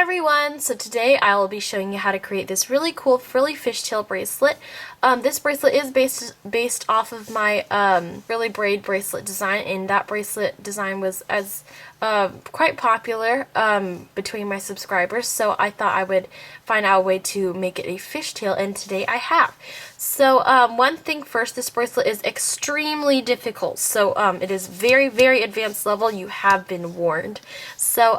everyone! So today I will be showing you how to create this really cool Frilly Fishtail bracelet. This bracelet is based off of my Frilly Braid bracelet design, and that bracelet design was quite popular between my subscribers, so I thought I would find out a way to make it a fishtail, and today I have. So one thing first, this bracelet is extremely difficult, so it is very, very advanced level. You have been warned. So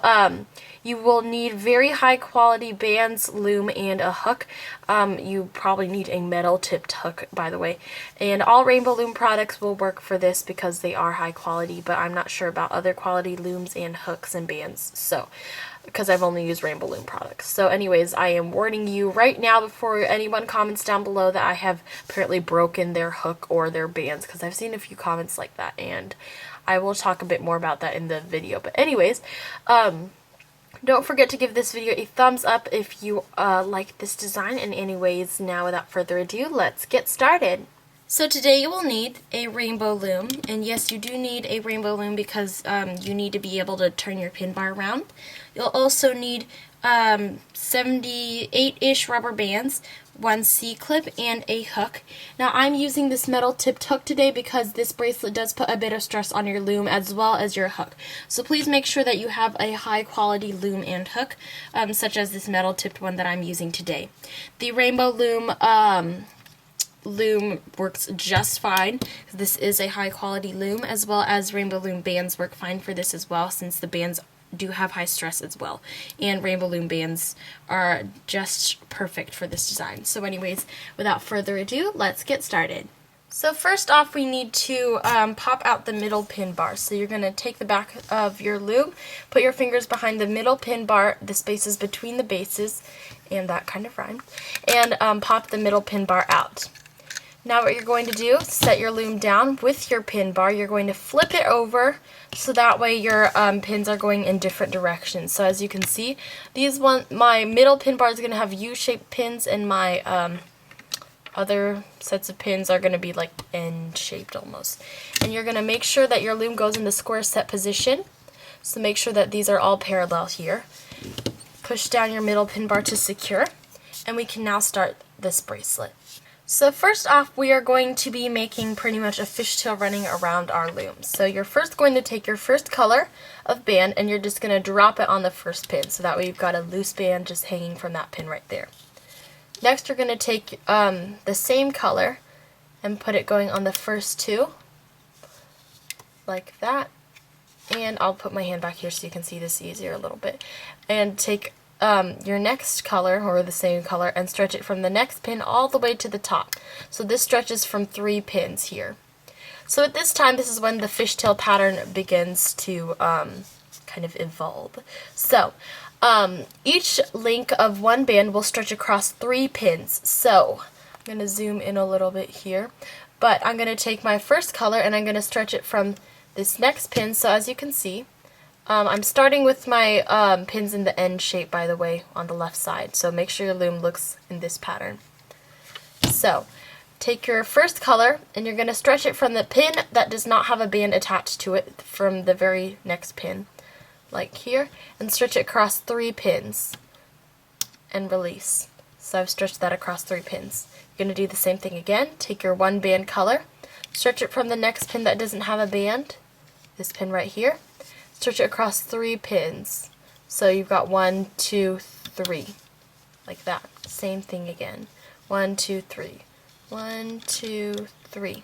you will need very high quality bands, loom, and a hook. You probably need a metal tipped hook, by the way. And all Rainbow Loom products will work for this because they are high quality, but I'm not sure about other quality looms and hooks and bands, so because I've only used Rainbow Loom products. So anyways, I am warning you right now before anyone comments down below that I have apparently broken their hook or their bands, because I've seen a few comments like that, and I will talk a bit more about that in the video. But anyways, don't forget to give this video a thumbs up if you like this design. And anyways, now without further ado, let's get started. So today you will need a Rainbow Loom, and yes, you do need a Rainbow Loom because you need to be able to turn your pin bar around. You'll also need 78-ish rubber bands, one C-clip, and a hook. Now I'm using this metal tipped hook today because this bracelet does put a bit of stress on your loom as well as your hook. So please make sure that you have a high quality loom and hook, such as this metal tipped one that I'm using today. The Rainbow Loom works just fine. This is a high quality loom, as well as Rainbow Loom bands work fine for this as well, since the bands do have high stress as well, and Rainbow Loom bands are just perfect for this design. So anyways, without further ado, let's get started. So first off, we need to pop out the middle pin bar. So you're going to take the back of your loom, put your fingers behind the middle pin bar, the spaces between the bases, and that kind of rhymed, and pop the middle pin bar out. Now what you're going to do, set your loom down with your pin bar. You're going to flip it over so that way your pins are going in different directions. So as you can see, my middle pin bar is going to have U-shaped pins, and my other sets of pins are going to be like N-shaped almost. And you're going to make sure that your loom goes in the square set position. So make sure that these are all parallel here. Push down your middle pin bar to secure, and we can now start this bracelet. So first off, we are going to be making pretty much a fishtail running around our loom. So you're first going to take your first color of band, and you're just going to drop it on the first pin, so that way you've got a loose band just hanging from that pin right there. Next, you're going to take the same color and put it going on the first two, like that. And I'll put my hand back here so you can see this easier a little bit. And take your next color, or the same color, and stretch it from the next pin all the way to the top. So this stretches from 3 pins here. So at this time, this is when the fishtail pattern begins to kind of evolve. So each link of one band will stretch across 3 pins. So I'm going to zoom in a little bit here, but I'm going to take my first color and I'm going to stretch it from this next pin. So as you can see, I'm starting with my pins in the N shape, by the way, on the left side, so make sure your loom looks in this pattern. So take your first color and you're going to stretch it from the pin that does not have a band attached to it, from the very next pin, like here, and stretch it across 3 pins and release. So I've stretched that across 3 pins. You're going to do the same thing again. Take your 1 band color, stretch it from the next pin that doesn't have a band, this pin right here, stretch it across 3 pins. So you've got 1, 2, 3, like that. Same thing again. 1, 2, 3. 1, 2, 3.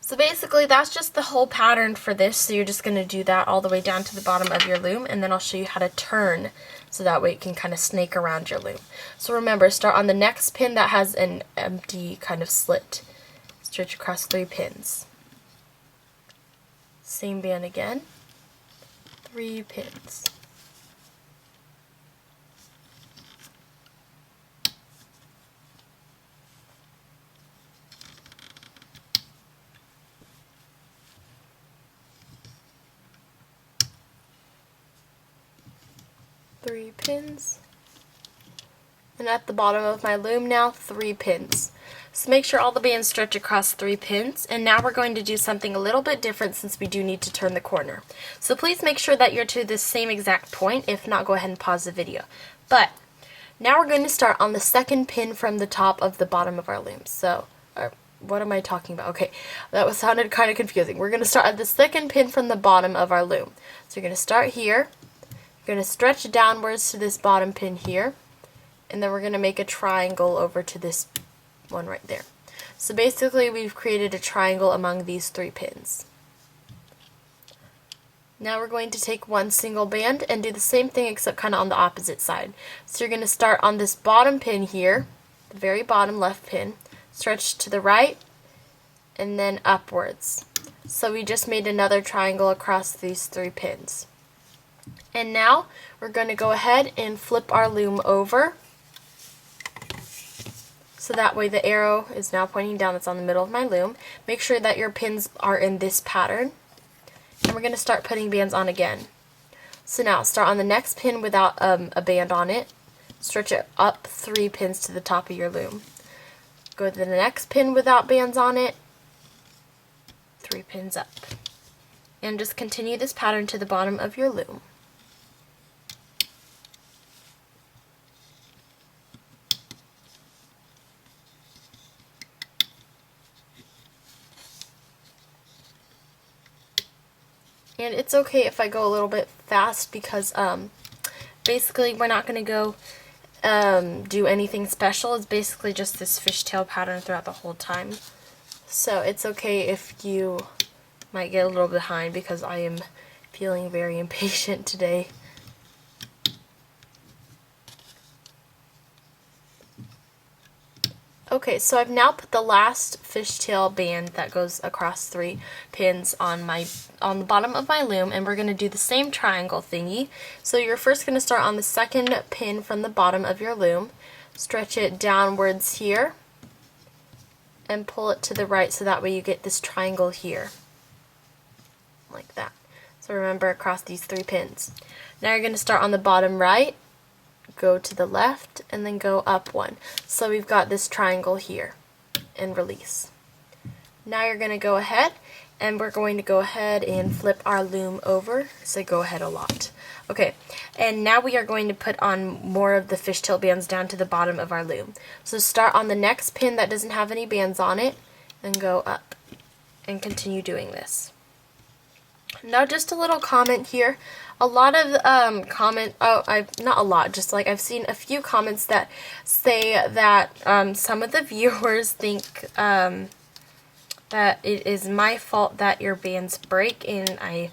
So basically that's just the whole pattern for this. So you're just going to do that all the way down to the bottom of your loom, and then I'll show you how to turn so that way it can kind of snake around your loom. So remember, start on the next pin that has an empty kind of slit. Stretch across 3 pins. Same band again. 3 pins. Three pins. And at the bottom of my loom now, 3 pins. So make sure all the bands stretch across 3 pins, and now we're going to do something a little bit different since we do need to turn the corner. So please make sure that you're to the same exact point. If not, go ahead and pause the video. But now we're going to start on the second pin from the top of the bottom of our loom. So, what am I talking about? Okay, that sounded kind of confusing. We're going to start at the second pin from the bottom of our loom. So you're going to start here, you're going to stretch downwards to this bottom pin here, and then we're going to make a triangle over to this one right there. So basically we've created a triangle among these 3 pins. Now we're going to take one single band and do the same thing except kind of on the opposite side. So you're going to start on this bottom pin here, the very bottom left pin, stretch to the right, and then upwards. So we just made another triangle across these 3 pins. And now we're going to go ahead and flip our loom over. So that way the arrow is now pointing down. It's on the middle of my loom. Make sure that your pins are in this pattern. And we're going to start putting bands on again. So now start on the next pin without a band on it. Stretch it up 3 pins to the top of your loom. Go to the next pin without bands on it. 3 pins up. And just continue this pattern to the bottom of your loom. And it's okay if I go a little bit fast because basically we're not going to go do anything special. It's basically just this fishtail pattern throughout the whole time. So it's okay if you might get a little behind because I am feeling very impatient today. Okay, so I've now put the last fishtail band that goes across 3 pins on the bottom of my loom, and we're going to do the same triangle thingy. So you're first going to start on the second pin from the bottom of your loom, stretch it downwards here, and pull it to the right so that way you get this triangle here, like that. So remember, across these 3 pins. Now you're going to start on the bottom right, go to the left, and then go up 1. So we've got this triangle here, and release. Now you're going to go ahead, and we're going to go ahead and flip our loom over. So go ahead a lot. Okay, and now we are going to put on more of the fishtail bands down to the bottom of our loom. So start on the next pin that doesn't have any bands on it, and go up, and continue doing this. Now just a little comment here. A lot of not a lot, just like I've seen a few comments that say that some of the viewers think that it is my fault that your bands break, and I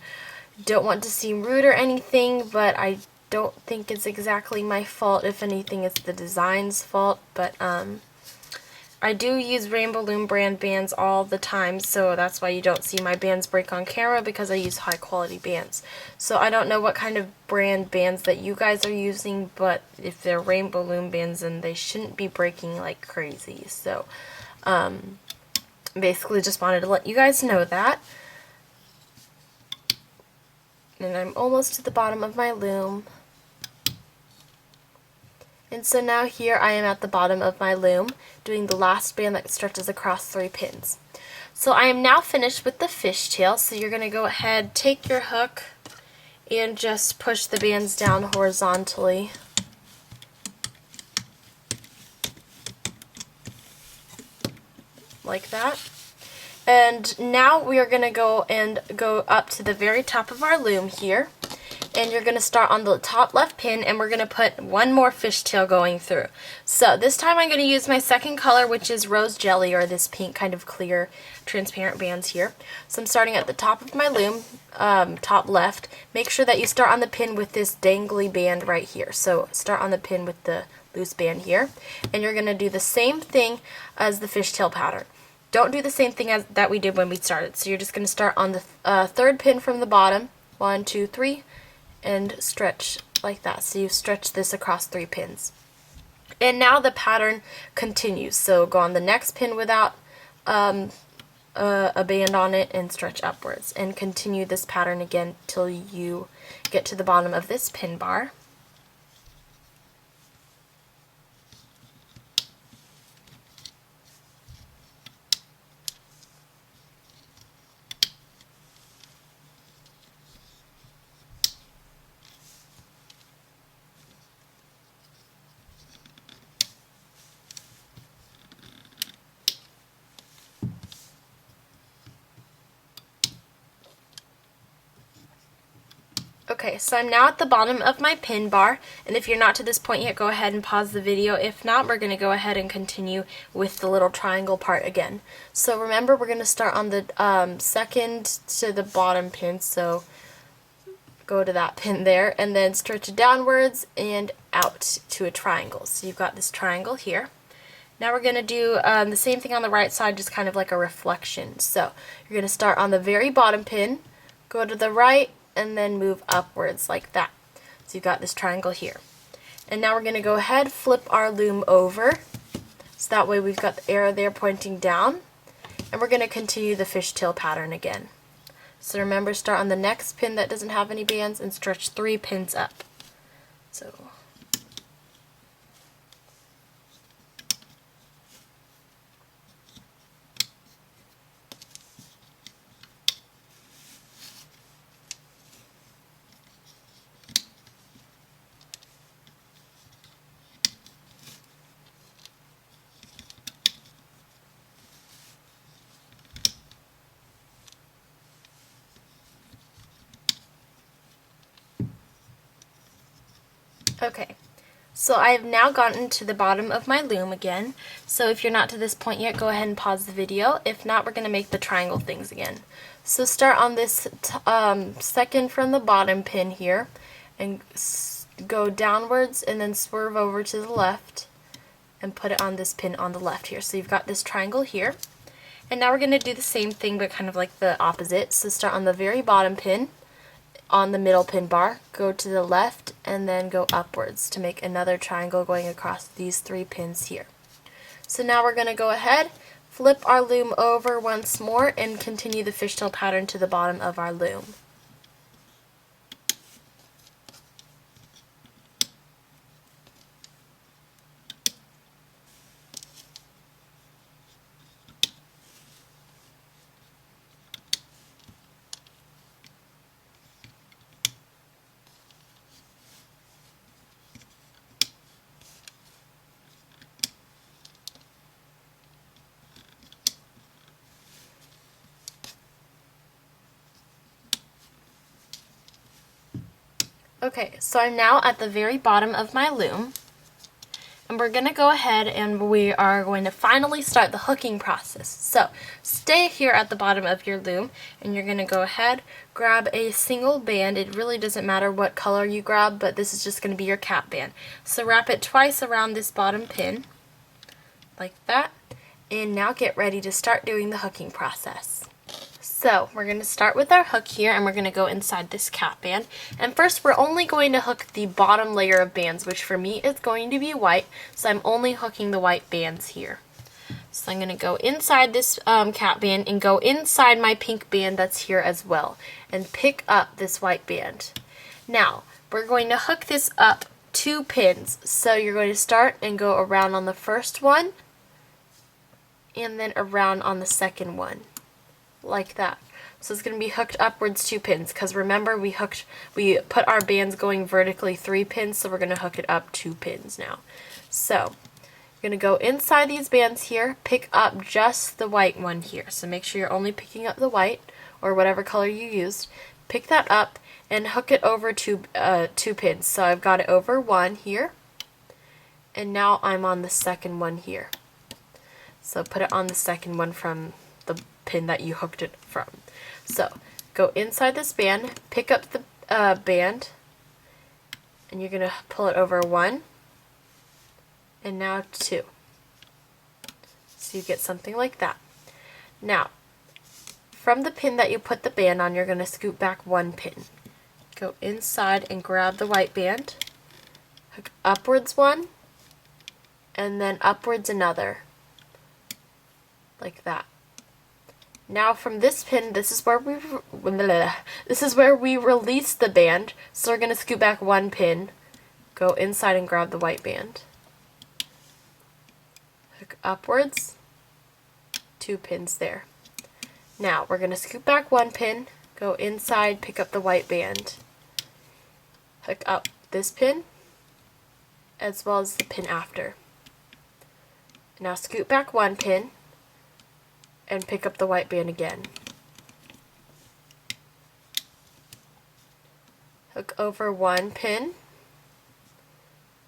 don't want to seem rude or anything, but I don't think it's exactly my fault. If anything, it's the design's fault, but I do use Rainbow Loom brand bands all the time, so that's why you don't see my bands break on camera, because I use high quality bands. So I don't know what kind of brand bands that you guys are using, but if they're Rainbow Loom bands, then they shouldn't be breaking like crazy. So basically just wanted to let you guys know that. And I'm almost to the bottom of my loom. And so now here I am at the bottom of my loom, doing the last band that stretches across 3 pins. So I am now finished with the fishtail, so you're going to go ahead, take your hook, and just push the bands down horizontally. Like that. And now we are going to go up to the very top of our loom here. And you're going to start on the top left pin, and we're going to put one more fishtail going through. So this time I'm going to use my second color, which is Rose Jelly, or this pink kind of clear transparent bands here. So I'm starting at the top of my loom, top left. Make sure that you start on the pin with this dangly band right here. So start on the pin with the loose band here. And you're going to do the same thing as the fishtail pattern. Don't do the same thing as that we did when we started. So you're just going to start on the third pin from the bottom. 1, 2, 3. And stretch like that. So you stretch this across 3 pins. And now the pattern continues. So go on the next pin without a band on it and stretch upwards. And continue this pattern again till you get to the bottom of this pin bar. Okay, so I'm now at the bottom of my pin bar, and if you're not to this point yet, go ahead and pause the video. If not, we're going to go ahead and continue with the little triangle part again. So remember, we're going to start on the second to the bottom pin, so go to that pin there, and then stretch it downwards and out to a triangle. So you've got this triangle here. Now we're going to do the same thing on the right side, just kind of like a reflection. So you're going to start on the very bottom pin, go to the right, and then move upwards like that. So you've got this triangle here. And now we're going to go ahead, flip our loom over, so that way we've got the arrow there pointing down, and we're going to continue the fishtail pattern again. So remember, start on the next pin that doesn't have any bands and stretch 3 pins up. So okay, so I have now gotten to the bottom of my loom again. So if you're not to this point yet, go ahead and pause the video. If not, we're going to make the triangle things again. So start on this second from the bottom pin here, and go downwards and then swerve over to the left and put it on this pin on the left here. So you've got this triangle here. And now we're going to do the same thing, but kind of like the opposite. So start on the very bottom pin, on the middle pin bar, go to the left, and then go upwards to make another triangle going across these 3 pins here. So now we're going to go ahead, flip our loom over once more, and continue the fishtail pattern to the bottom of our loom. Okay, so I'm now at the very bottom of my loom, and we're going to go ahead and we are going to finally start the hooking process. So stay here at the bottom of your loom, and you're going to go ahead, grab a single band. It really doesn't matter what color you grab, but this is just going to be your cap band. So wrap it twice around this bottom pin, like that, and now get ready to start doing the hooking process. So we're going to start with our hook here, and we're going to go inside this cap band. And first we're only going to hook the bottom layer of bands, which for me is going to be white, so I'm only hooking the white bands here. So I'm going to go inside this cap band and go inside my pink band that's here as well, and pick up this white band. Now we're going to hook this up 2 pins, so you're going to start and go around on the first one, and then around on the second one, like that. So it's going to be hooked upwards 2 pins, because remember we put our bands going vertically 3 pins, so we're going to hook it up 2 pins now. So you're going to go inside these bands here, pick up just the white one here. So make sure you're only picking up the white, or whatever color you used. Pick that up and hook it over 2 pins. So I've got it over 1 here, and now I'm on the second one here. So put it on the second one from the pin that you hooked it from. So go inside this band, pick up the band, and you're going to pull it over 1, and now 2. So you get something like that. Now, from the pin that you put the band on, you're going to scoot back 1 pin. Go inside and grab the white band, hook upwards 1, and then upwards another, like that. Now from this pin, this is where we release the band, so we're going to scoot back 1 pin, go inside and grab the white band, hook upwards, 2 pins there. Now we're going to scoot back 1 pin, go inside, pick up the white band, hook up this pin as well as the pin after. Now scoot back 1 pin and pick up the white band again. hook over one pin,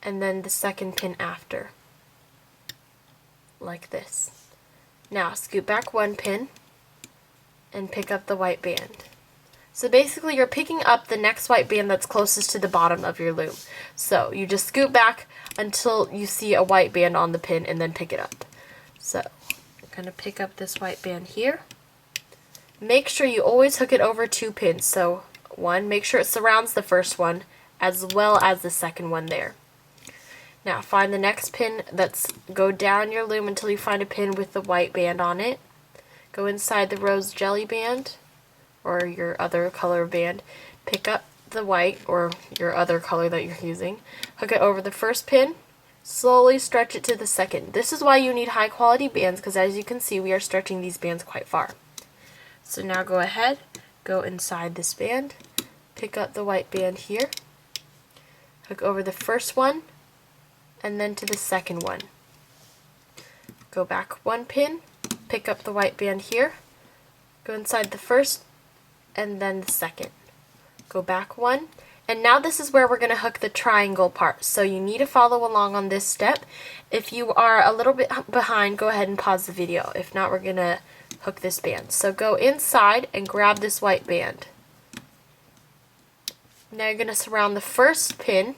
and then the second pin after, like this. Now scoot back one pin and pick up the white band. So basically you're picking up the next white band that's closest to the bottom of your loom. So you just scoot back until you see a white band on the pin and then pick it up. So I'm going to pick up this white band here. Make sure you always hook it over two pins. So one, make sure it surrounds the first one as well as the second one there. Now find the next pin go down your loom until you find a pin with the white band on it. Go inside the rose jelly band or your other color band, pick up the white or your other color that you're using, hook it over the first pin, slowly stretch it to the second. This is why you need high quality bands, because as you can see we are stretching these bands quite far. So now go ahead, go inside this band, pick up the white band here, hook over the first one and then to the second one. Go back one pin, pick up the white band here, go inside the first and then the second. Go back one, and now this is where we're going to hook the triangle part. So you need to follow along on this step. If you are a little bit behind, go ahead and pause the video. If not, we're going to hook this band. So go inside and grab this white band. Now you're going to surround the first pin,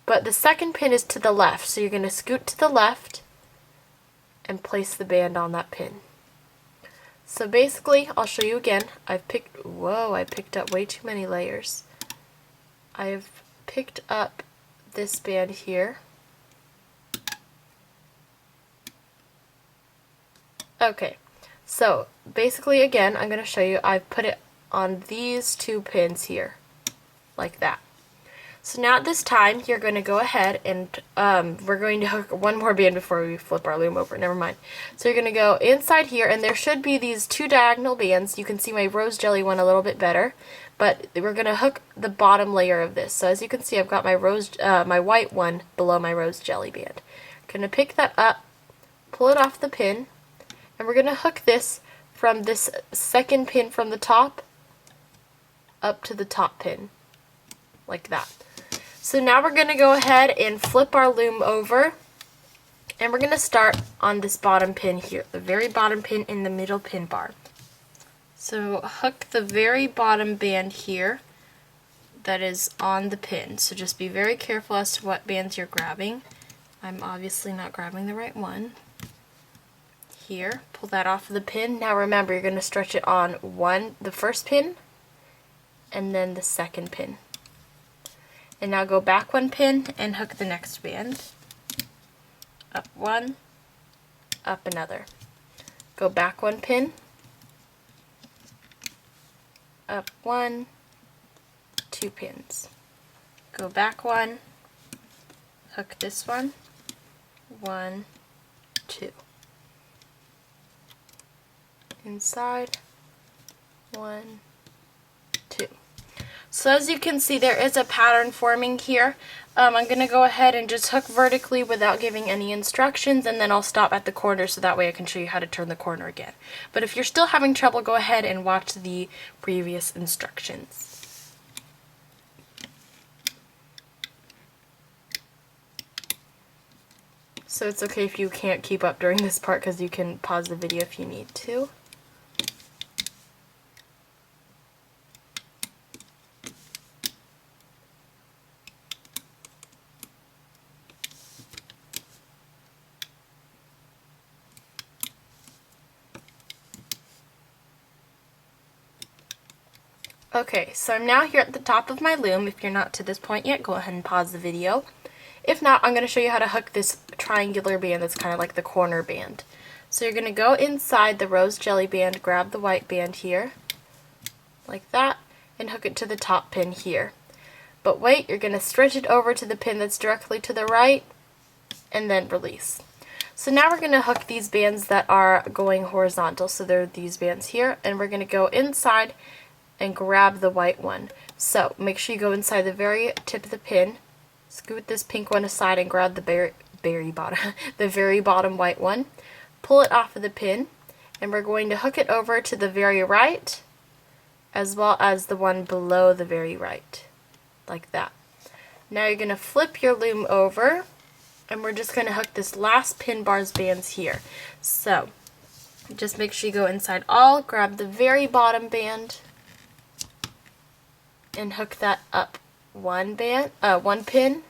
but the second pin is to the left. So you're going to scoot to the left and place the band on that pin. So basically, I'll show you again. I picked up way too many layers. I've picked up this band here. Okay, so basically again, I'm going to show you, I've put it on these two pins here, like that. So now at this time, you're going to go ahead and we're going to hook one more band before we flip our loom over. Never mind. So you're going to go inside here, and there should be these two diagonal bands. You can see my rose jelly one a little bit better, but we're going to hook the bottom layer of this. So as you can see, I've got my white one below my rose jelly band. I'm going to pick that up, pull it off the pin, and we're going to hook this from this second pin from the top up to the top pin, like that. So now we're going to go ahead and flip our loom over, and we're going to start on this bottom pin here, the very bottom pin in the middle pin bar. So hook the very bottom band here that is on the pin. So just be very careful as to what bands you're grabbing. I'm obviously not grabbing the right one. Here, pull that off of the pin. Now remember, you're going to stretch it on the first pin and then the second pin. And now go back one pin and hook the next band. Up one, up another. Go back one pin, up one, two pins. Go back one, hook this one, two. Inside, 1, 2. So as you can see, there is a pattern forming here. I'm going to go ahead and just hook vertically without giving any instructions, and then I'll stop at the corner so that way I can show you how to turn the corner again. But if you're still having trouble, go ahead and watch the previous instructions. So it's okay if you can't keep up during this part, because you can pause the video if you need to. Okay, so I'm now here at the top of my loom. If you're not to this point yet, go ahead and pause the video. If not, I'm going to show you how to hook this triangular band that's kind of like the corner band. So you're going to go inside the rose jelly band, grab the white band here, like that, and hook it to the top pin here. But wait, you're going to stretch it over to the pin that's directly to the right, and then release. So now we're going to hook these bands that are going horizontal. So they're these bands here, and we're going to go inside and grab the white one. So make sure you go inside the very tip of the pin, scoot this pink one aside and grab the very bottom white one, pull it off of the pin, and we're going to hook it over to the very right as well as the one below the very right, like that. Now you're going to flip your loom over, and we're just going to hook this last pin bar's bands here. So just make sure you go inside all, grab the very bottom band, and hook that up one pin,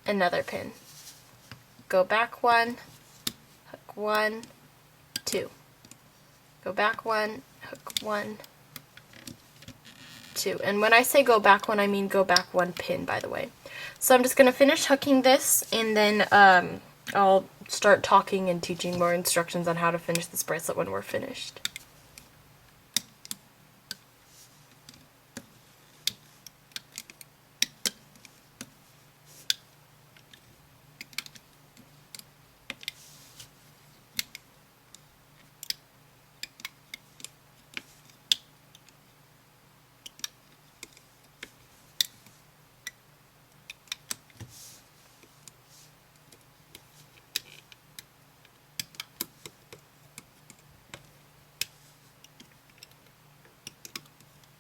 another pin. Go back one, hook one, two. Go back one, hook one, two. And when I say go back one, I mean go back one pin, by the way. So I'm just going to finish hooking this, and then I'll start talking and teaching more instructions on how to finish this bracelet when we're finished.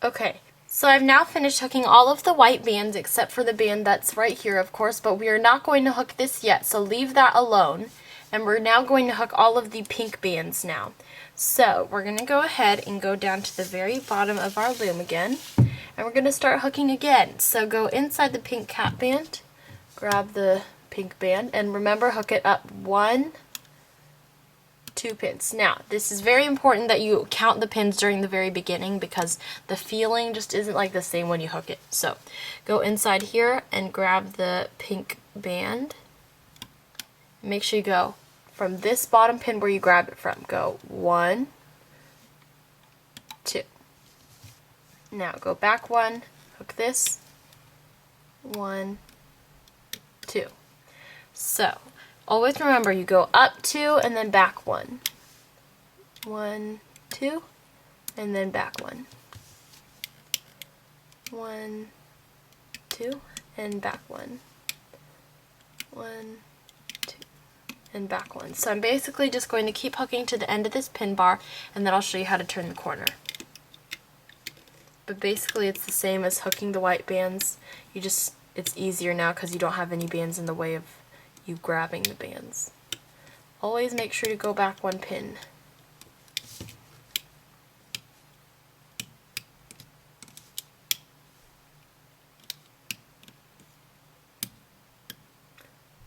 Okay, so I've now finished hooking all of the white bands except for the band that's right here, of course, but we are not going to hook this yet, so leave that alone. And we're now going to hook all of the pink bands now. So we're going to go ahead and go down to the very bottom of our loom again, and we're going to start hooking again. So go inside the pink cap band, grab the pink band, and remember, hook it up 1, 2 pins. Now, this is very important that you count the pins during the very beginning because the feeling just isn't like the same when you hook it. So, go inside here and grab the pink band. Make sure you go from this bottom pin where you grabbed it from. Go 1, 2. Now, go back 1, hook this, 1, 2. So, always remember, you go up 2 and then back 1. 1, 2, and then back 1. 1, 2, and back 1. 1, 2, and back 1. So I'm basically just going to keep hooking to the end of this pin bar, and then I'll show you how to turn the corner. But basically it's the same as hooking the white bands. It's easier now because you don't have any bands in the way of you grabbing the bands. Always make sure to go back 1 pin.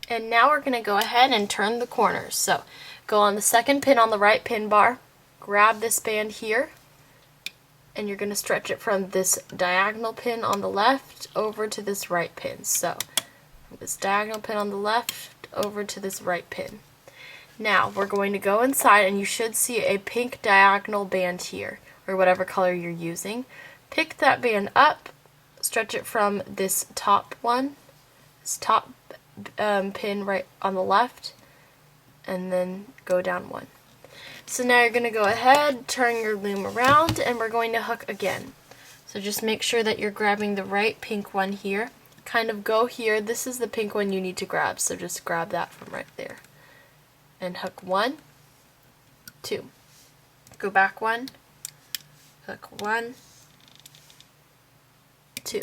And now we're going to go ahead and turn the corners. So go on the second pin on the right pin bar, grab this band here, and you're going to stretch it from this diagonal pin on the left over to this right pin. So this diagonal pin on the left over to this right pin. Now we're going to go inside, and you should see a pink diagonal band here, or whatever color you're using. Pick that band up, stretch it from this top one, this top pin right on the left, and then go down 1. So now you're going to go ahead, turn your loom around, and we're going to hook again. So just make sure that you're grabbing the right pink one here. Kind of go here. This is the pink one you need to grab, so just grab that from right there. And hook 1, 2. Go back 1, hook 1, 2.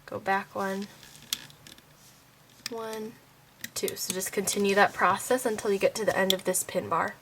Go back 1, 1, 2. So just continue that process until you get to the end of this pin bar.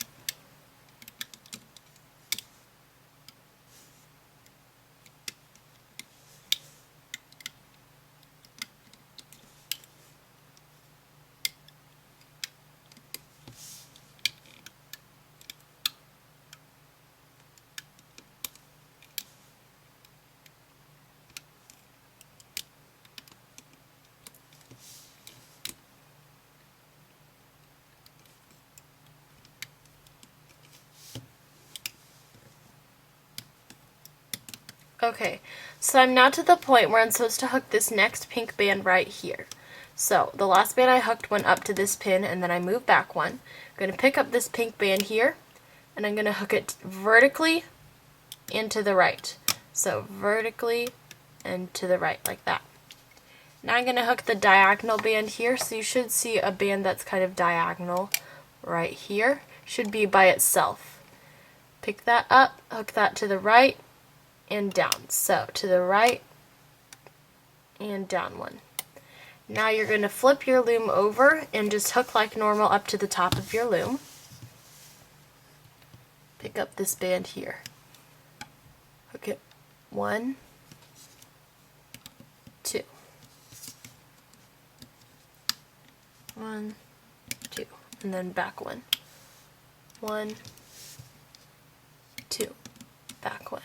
Okay, so I'm now to the point where I'm supposed to hook this next pink band right here. So the last band I hooked went up to this pin, and then I moved back 1. I'm going to pick up this pink band here, and I'm going to hook it vertically and to the right. So vertically and to the right, like that. Now I'm going to hook the diagonal band here, so you should see a band that's kind of diagonal right here. Should be by itself. Pick that up, hook that to the right, and down. So to the right and down one. Now you're going to flip your loom over and just hook like normal up to the top of your loom. Pick up this band here. Hook it 1, 2. 1, 2, and then back 1. 1, 2, back 1.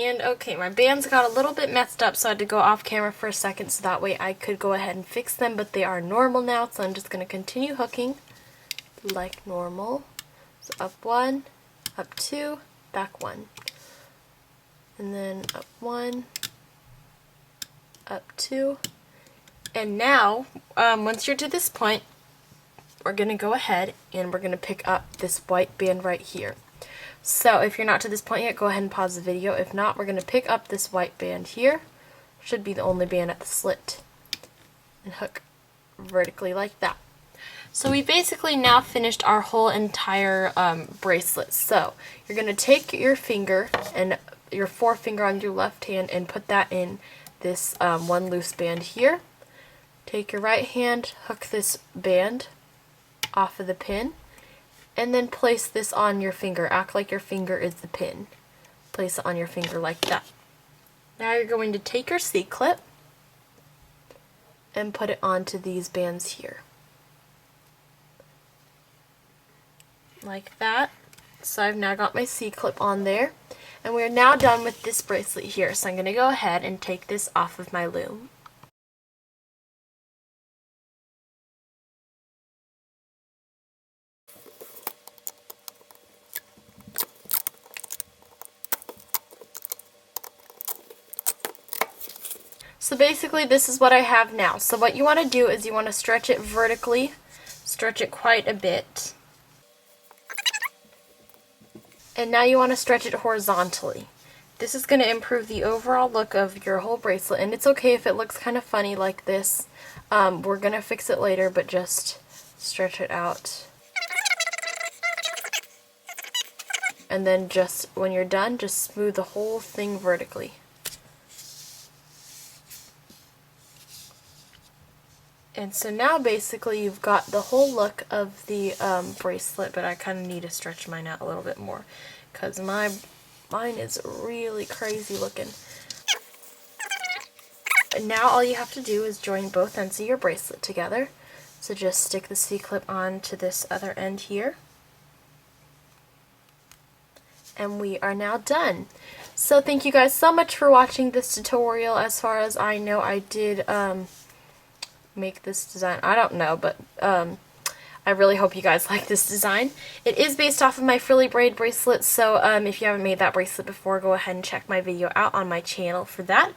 And okay, my bands got a little bit messed up, so I had to go off camera for a second so that way I could go ahead and fix them, but they are normal now, so I'm just going to continue hooking like normal. So up 1, up 2, back 1. And then up 1, up 2. And now, once you're to this point, we're going to go ahead and we're going to pick up this white band right here. So if you're not to this point yet, go ahead and pause the video. If not, we're going to pick up this white band here. Should be the only band at the slit. And hook vertically like that. So we basically now finished our whole entire bracelet. So you're going to take your finger and your forefinger on your left hand and put that in this one loose band here. Take your right hand, hook this band off of the pin. And then place this on your finger. Act like your finger is the pin. Place it on your finger like that. Now you're going to take your C-clip and put it onto these bands here. Like that. So I've now got my C-clip on there. And we're now done with this bracelet here. So I'm going to go ahead and take this off of my loom. So basically this is what I have now. So what you want to do is you want to stretch it vertically, stretch it quite a bit. And now you want to stretch it horizontally. This is going to improve the overall look of your whole bracelet, and it's okay if it looks kind of funny like this. We're going to fix it later, but just stretch it out. And then just when you're done, just smooth the whole thing vertically. And so now basically you've got the whole look of the bracelet, but I kind of need to stretch mine out a little bit more because mine is really crazy looking. And now all you have to do is join both ends of your bracelet together. So just stick the C-clip on to this other end here. And we are now done. So thank you guys so much for watching this tutorial. As far as I know, I did make this design. I don't know, but I really hope you guys like this design. It is based off of my Frilly Braid bracelet, so if you haven't made that bracelet before, go ahead and check my video out on my channel for that.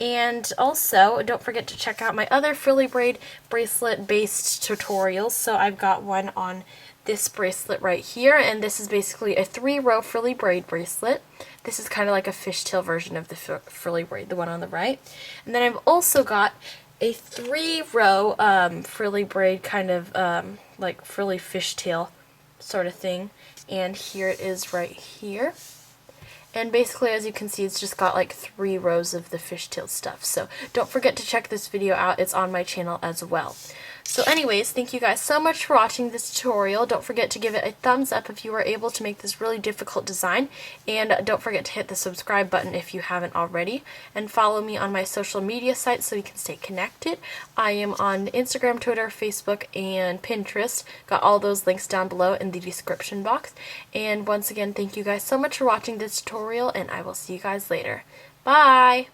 And also, don't forget to check out my other Frilly Braid bracelet based tutorials. So I've got one on this bracelet right here, and this is basically a 3-row Frilly Braid bracelet. This is kind of like a fishtail version of the Frilly Braid, the one on the right. And then I've also got a 3-row Frilly Braid, kind of like Frilly Fishtail sort of thing. And here it is right here. And basically, as you can see, it's just got like 3 rows of the fishtail stuff. So don't forget to check this video out. It's on my channel as well. So anyways, thank you guys so much for watching this tutorial. Don't forget to give it a thumbs up if you were able to make this really difficult design. And don't forget to hit the subscribe button if you haven't already. And follow me on my social media sites so we can stay connected. I am on Instagram, Twitter, Facebook, and Pinterest. Got all those links down below in the description box. And once again, thank you guys so much for watching this tutorial, and I will see you guys later. Bye!